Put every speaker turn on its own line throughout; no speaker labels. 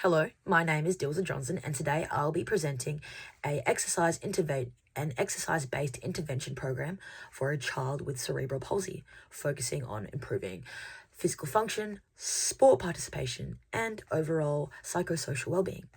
Hello, my name is Dilsa Johnson, and today I'll be presenting an exercise-based intervention program for a child with cerebral palsy, focusing on improving physical function, sport participation, and overall psychosocial well-being.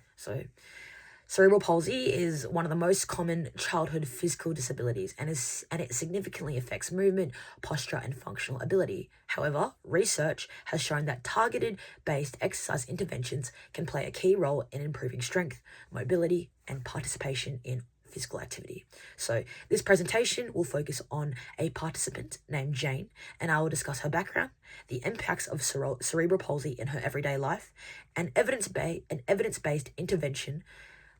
Cerebral palsy is one of the most common childhood physical disabilities and it significantly affects movement, posture, and functional ability. However, research has shown that targeted based exercise interventions can play a key role in improving strength, mobility, and participation in physical activity. So this presentation will focus on a participant named Jane, and I will discuss her background, the impacts of cerebral palsy in her everyday life, and evidence-based intervention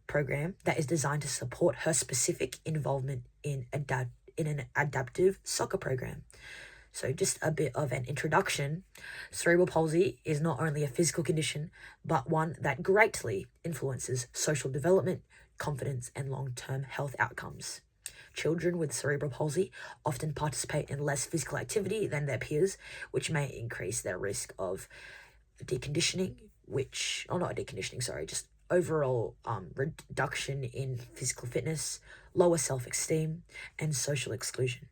program that is designed to support her specific involvement in an adaptive soccer program. So just a bit of an introduction. Cerebral palsy is not only a physical condition, but one that greatly influences social development, confidence, and long-term health outcomes. Children with cerebral palsy often participate in less physical activity than their peers, which may increase their risk of just overall reduction in physical fitness, lower self-esteem, and social exclusion.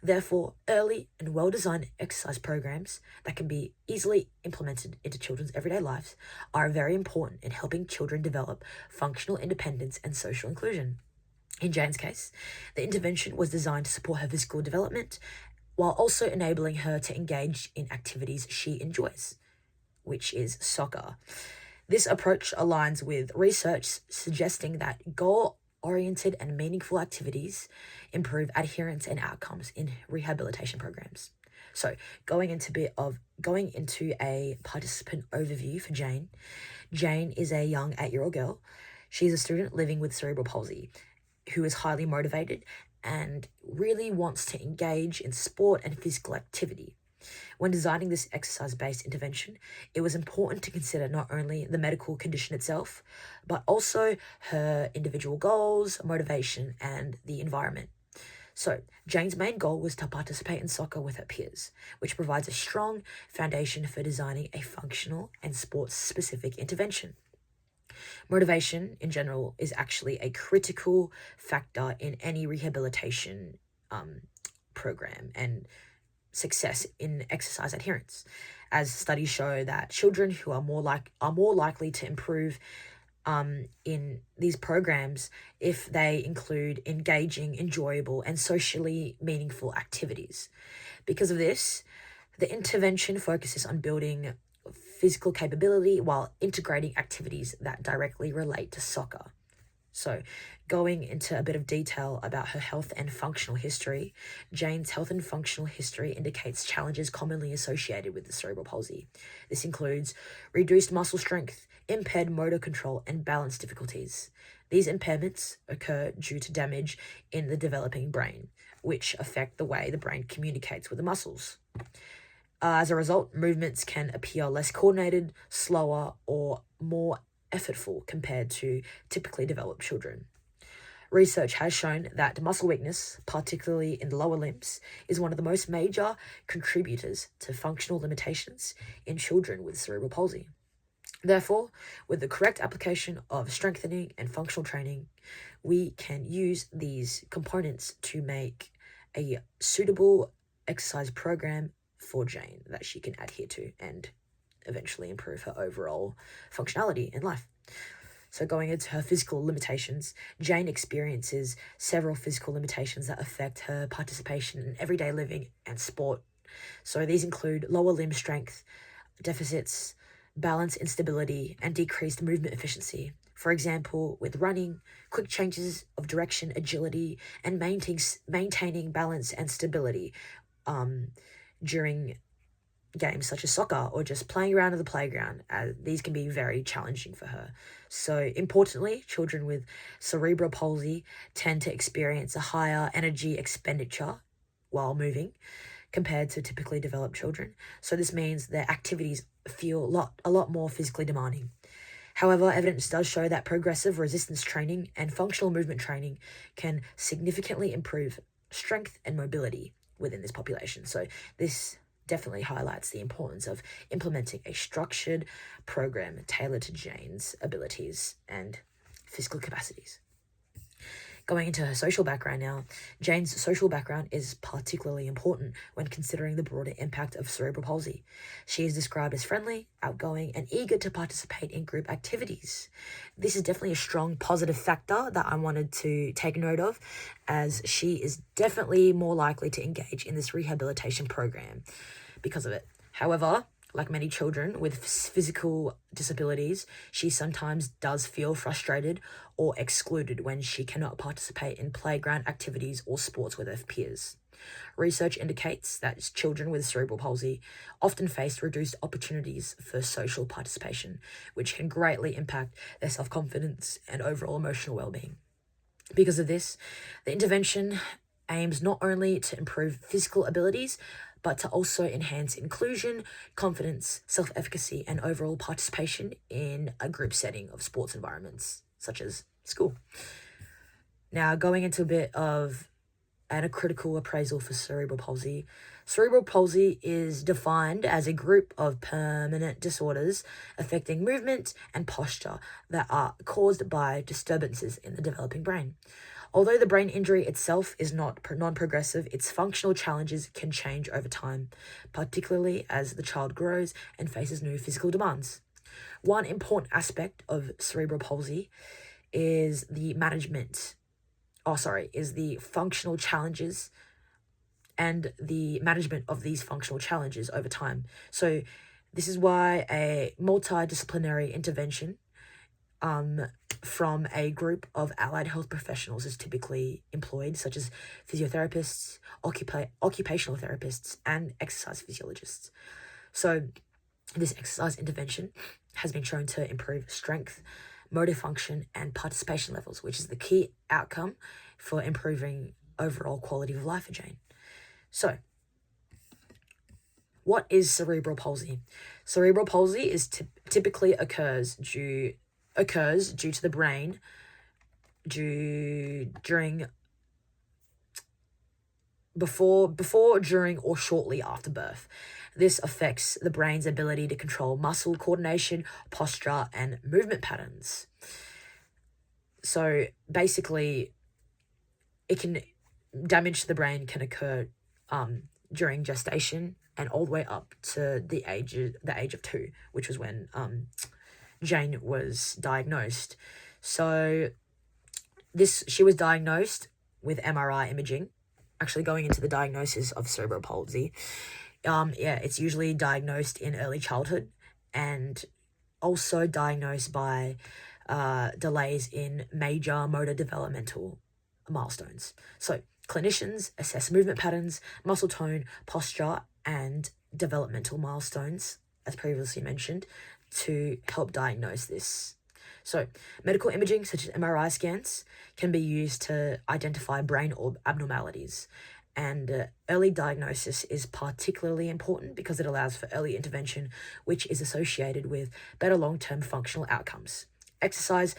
Therefore, early and well-designed exercise programs that can be easily implemented into children's everyday lives are very important in helping children develop functional independence and social inclusion. In Jane's case, the intervention was designed to support her physical development while also enabling her to engage in activities she enjoys, which is soccer. This approach aligns with research suggesting that goal-oriented and meaningful activities improve adherence and outcomes in rehabilitation programs. So going into a participant overview for Jane. Jane is a young 8-year-old girl. She's a student living with cerebral palsy who is highly motivated and really wants to engage in sport and physical activity. When designing this exercise-based intervention, it was important to consider not only the medical condition itself, but also her individual goals, motivation, and the environment. So, Jane's main goal was to participate in soccer with her peers, which provides a strong foundation for designing a functional and sports-specific intervention. Motivation, in general, is actually a critical factor in any rehabilitation program and success in exercise adherence, as studies show that children who are more likely to improve in these programs if they include engaging, enjoyable, and socially meaningful activities. Because of this, the intervention focuses on building physical capability while integrating activities that directly relate to soccer. So, going into a bit of detail about her health and functional history, Jane's health and functional history indicates challenges commonly associated with the cerebral palsy. This includes reduced muscle strength, impaired motor control, and balance difficulties. These impairments occur due to damage in the developing brain, which affect the way the brain communicates with the muscles. As a result, movements can appear less coordinated, slower, or more effortful compared to typically developed children. Research has shown that muscle weakness, particularly in the lower limbs, is one of the most major contributors to functional limitations in children with cerebral palsy. Therefore, with the correct application of strengthening and functional training, we can use these components to make a suitable exercise program for Jane that she can adhere to and eventually improve her overall functionality in life. So going into her physical limitations, Jane experiences several physical limitations that affect her participation in everyday living and sport. So these include lower limb strength deficits, balance instability, and decreased movement efficiency. For example, with running, quick changes of direction, agility, and maintaining balance and stability during games such as soccer or just playing around in the playground. These can be very challenging for her. So importantly, children with cerebral palsy tend to experience a higher energy expenditure while moving compared to typically developed children. So this means their activities feel a lot more physically demanding. However, evidence does show that progressive resistance training and functional movement training can significantly improve strength and mobility within this population. So this definitely highlights the importance of implementing a structured program tailored to Jane's abilities and physical capacities. Going into her social background now, Jane's social background is particularly important when considering the broader impact of cerebral palsy. She is described as friendly, outgoing, and eager to participate in group activities. This is definitely a strong positive factor that I wanted to take note of, as she is definitely more likely to engage in this rehabilitation program because of it. However, like many children with physical disabilities, she sometimes does feel frustrated or excluded when she cannot participate in playground activities or sports with her peers. Research indicates that children with cerebral palsy often face reduced opportunities for social participation, which can greatly impact their self-confidence and overall emotional well-being. Because of this, the intervention aims not only to improve physical abilities, but to also enhance inclusion, confidence, self-efficacy, and overall participation in a group setting of sports environments, such as school. Now, going into a bit of a critical appraisal for cerebral palsy. Cerebral palsy is defined as a group of permanent disorders affecting movement and posture that are caused by disturbances in the developing brain. Although the brain injury itself is not non-progressive, its functional challenges can change over time, particularly as the child grows and faces new physical demands. One important aspect of cerebral palsy is the functional challenges and the management of these functional challenges over time. So this is why a multidisciplinary intervention from a group of allied health professionals is typically employed, such as physiotherapists, occupational therapists, and exercise physiologists. So this exercise intervention has been shown to improve strength, motor function, and participation levels, which is the key outcome for improving overall quality of life for Jane. So, what is cerebral palsy? Cerebral palsy is typically occurs due to the brain before, during, or shortly after birth. This affects the brain's ability to control muscle coordination, posture, and movement patterns. So basically, damage to the brain can occur during gestation and all the way up to the age of 2, which was when Jane was diagnosed. So she was diagnosed with MRI imaging. Actually, going into the diagnosis of cerebral palsy, it's usually diagnosed in early childhood and also diagnosed by delays in major motor developmental milestones. So clinicians assess movement patterns, muscle tone, posture, and developmental milestones, as previously mentioned, to help diagnose this. So medical imaging, such as MRI scans, can be used to identify brain abnormalities. And early diagnosis is particularly important because it allows for early intervention, which is associated with better long-term functional outcomes. Exercise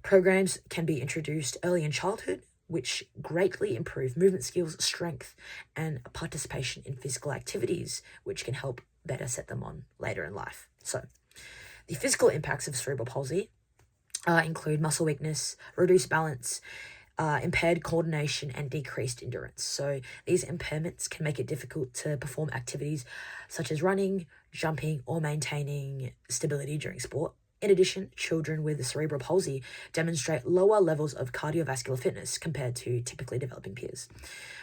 programs can be introduced early in childhood, which greatly improve movement skills, strength, and participation in physical activities, which can help better set them on later in life. So, the physical impacts of cerebral palsy include muscle weakness, reduced balance, impaired coordination, and decreased endurance. So these impairments can make it difficult to perform activities such as running, jumping, or maintaining stability during sport. In addition, children with cerebral palsy demonstrate lower levels of cardiovascular fitness compared to typically developing peers.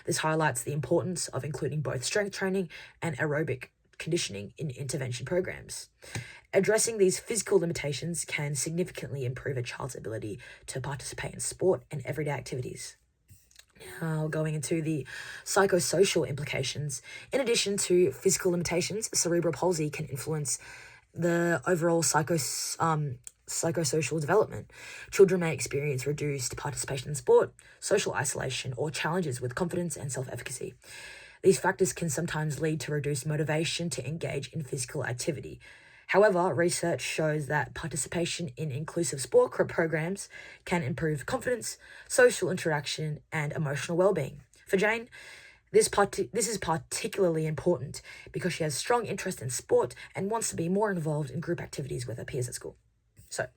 This highlights the importance of including both strength training and aerobic conditioning in intervention programs. Addressing these physical limitations can significantly improve a child's ability to participate in sport and everyday activities. Now, going into the psychosocial implications. In addition to physical limitations, cerebral palsy can influence the overall psychosocial development. Children may experience reduced participation in sport, social isolation, or challenges with confidence and self-efficacy. These factors can sometimes lead to reduced motivation to engage in physical activity. However, research shows that participation in inclusive sport programs can improve confidence, social interaction, and emotional well-being. For Jane, This is particularly important because she has strong interest in sport and wants to be more involved in group activities with her peers at school. So,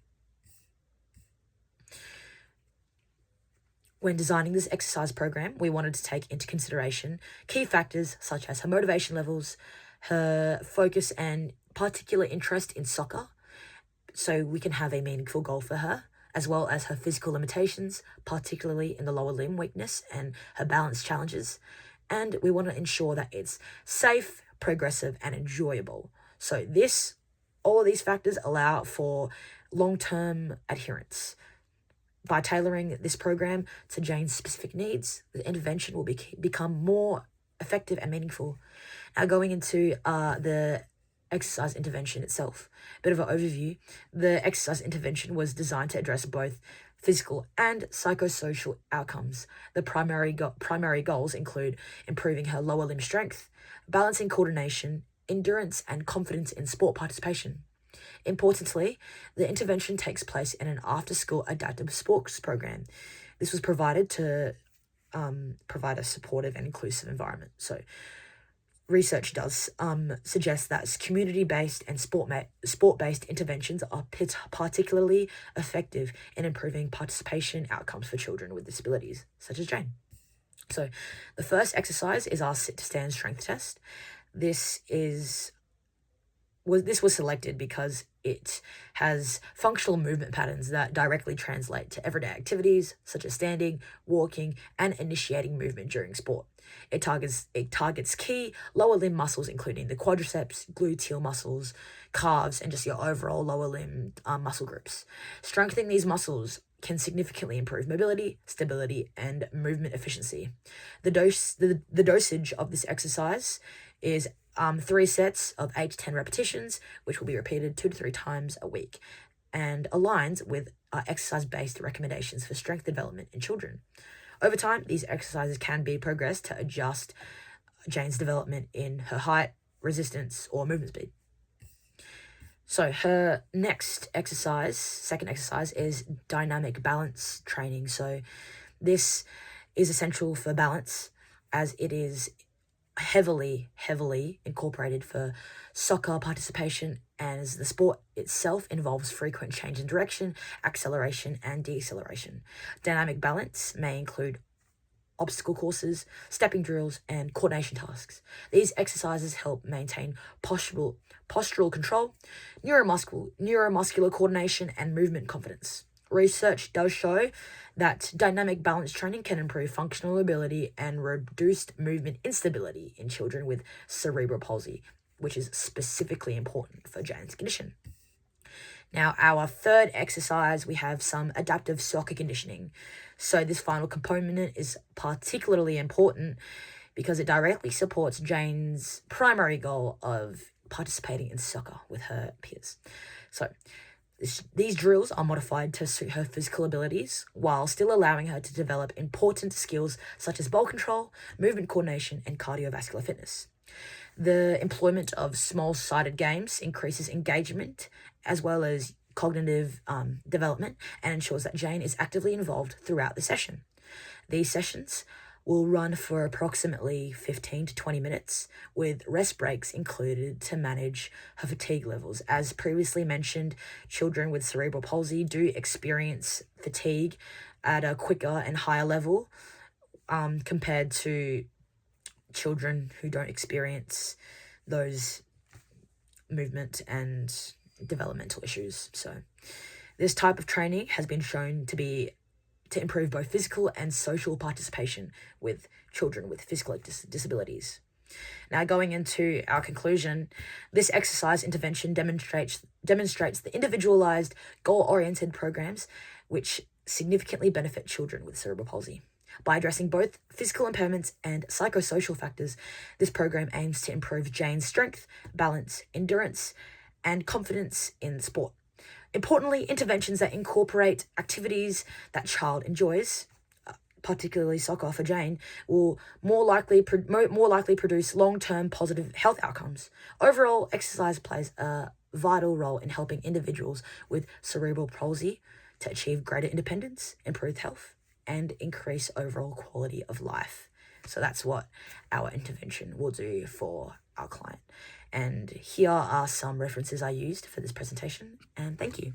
when designing this exercise program, we wanted to take into consideration key factors such as her motivation levels, her focus and particular interest in soccer, so we can have a meaningful goal for her, as well as her physical limitations, particularly in the lower limb weakness and her balance challenges. And we want to ensure that it's safe, progressive, and enjoyable. So all of these factors allow for long-term adherence. By tailoring this program to Jane's specific needs, the intervention will become more effective and meaningful. Now, going into the exercise intervention itself, a bit of an overview. The exercise intervention was designed to address both physical and psychosocial outcomes. The primary goals include improving her lower limb strength, balancing coordination, endurance, and confidence in sport participation. Importantly, the intervention takes place in an after-school adaptive sports program. This was provided to provide a supportive and inclusive environment. So, research does suggest that community-based and sport-based interventions are particularly effective in improving participation outcomes for children with disabilities, such as Jane. So, the first exercise is our sit-to-stand strength test. This was selected because it has functional movement patterns that directly translate to everyday activities such as standing, walking, and initiating movement during sport. It targets key lower limb muscles, including the quadriceps, gluteal muscles, calves, and just your overall lower limb muscle groups. Strengthening these muscles can significantly improve mobility, stability, and movement efficiency. The dosage of this exercise is 3 sets of 8 to 10 repetitions, which will be repeated 2 to 3 times a week, and aligns with exercise-based recommendations for strength development in children. Over time, these exercises can be progressed to adjust Jane's development in her height, resistance, or movement speed. So her second exercise, is dynamic balance training. So this is essential for balance, as it is heavily incorporated for soccer participation, as the sport itself involves frequent change in direction, acceleration, and deceleration. Dynamic balance may include obstacle courses, stepping drills, and coordination tasks. These exercises help maintain postural control, neuromuscular coordination, and movement confidence. Research does show that dynamic balance training can improve functional ability and reduce movement instability in children with cerebral palsy, which is specifically important for Jane's condition. Now, our third exercise, we have some adaptive soccer conditioning. So this final component is particularly important because it directly supports Jane's primary goal of participating in soccer with her peers. So these drills are modified to suit her physical abilities while still allowing her to develop important skills such as ball control, movement coordination, and cardiovascular fitness. The employment of small-sided games increases engagement as well as cognitive development and ensures that Jane is actively involved throughout the session. These sessions will run for approximately 15 to 20 minutes, with rest breaks included to manage her fatigue levels. As previously mentioned, children with cerebral palsy do experience fatigue at a quicker and higher level compared to children who don't experience those movement and developmental issues. So this type of training has been shown to improve both physical and social participation with children with physical disabilities. Now, going into our conclusion, this exercise intervention demonstrates the individualized, goal-oriented programs which significantly benefit children with cerebral palsy. By addressing both physical impairments and psychosocial factors, this program aims to improve Jane's strength, balance, endurance, and confidence in sport. Importantly, interventions that incorporate activities that child enjoys, particularly soccer for Jane, will more likely produce long-term positive health outcomes. Overall, exercise plays a vital role in helping individuals with cerebral palsy to achieve greater independence, improved health, and increase overall quality of life. So that's what our intervention will do for our client. And here are some references I used for this presentation, and thank you.